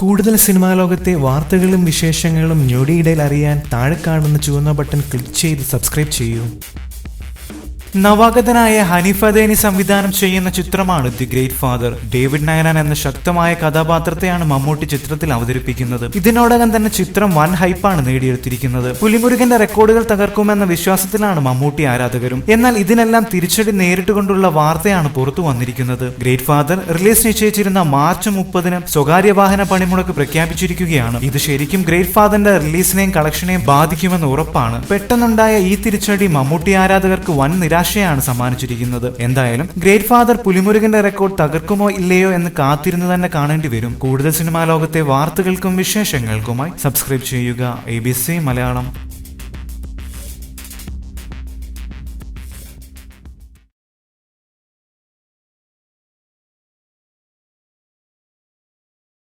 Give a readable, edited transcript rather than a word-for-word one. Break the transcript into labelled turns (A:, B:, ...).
A: കൂടുതൽ സിനിമാ ലോകത്തെ വാർത്തകളും വിശേഷങ്ങളും ഞൊടിയിടയിൽ അറിയാൻ താഴെ കാണുന്ന ചുവന്ന ബട്ടൺ ക്ലിക്ക് ചെയ്ത് സബ്സ്ക്രൈബ് ചെയ്യൂ. നവാഗതനായ ഹനീഫ് അദേനി സംവിധാനം ചെയ്യുന്ന ചിത്രമാണ് the great father. David Ninan എന്ന ശക്തമായ കഥാപാത്രത്തെയാണ് മമ്മൂട്ടി ചിത്രത്തിൽ അവതരിപ്പിക്കുന്നത്. ഇതിനോടകം തന്നെ ചിത്രം വൻ ഹൈപ്പാണ് നേടിയെടുത്തിരിക്കുന്നത്. പുലിമുരുകന്റെ റെക്കോർഡുകൾ തകർക്കുമെന്ന വിശ്വാസത്തിലാണ് മമ്മൂട്ടി ആരാധകരും. എന്നാൽ ഇതിനെല്ലാം തിരിച്ചടി നേരിട്ടുകൊണ്ടുള്ള വാർത്തയാണ് പുറത്തു വന്നിരിക്കുന്നത്. ഗ്രേറ്റ് ഫാദർ റിലീസ് നിശ്ചയിച്ചിരുന്ന മാർച്ച് 30-ന് സ്വകാര്യ വാഹന പണിമുടക്ക് പ്രഖ്യാപിച്ചിരിക്കുകയാണ്. ഇത് ശരിക്കും ഗ്രേറ്റ് ഫാദറിന്റെ റിലീസിനെയും കളക്ഷനെയും ബാധിക്കുമെന്ന് ഉറപ്പാണ്. പെട്ടെന്നുണ്ടായ ഈ തിരിച്ചടി മമ്മൂട്ടി ആരാധകർക്ക് വൻ നിരാശയാണ് സമ്മാനിച്ചിരിക്കുന്നത്. എന്തായാലും ഗ്രേറ്റ് ഫാദർ പുലിമുരുകന്റെ റെക്കോർഡ് തകർക്കുമോ ഇല്ലയോ എന്ന് കാത്തിരുന്ന് തന്നെ കാണേണ്ടി വരും. കൂടുതൽ സിനിമാ ലോകത്തെ വാർത്തകൾക്കും വിശേഷങ്ങൾക്കുമായി സബ്സ്ക്രൈബ് ചെയ്യുക ABC മലയാളം.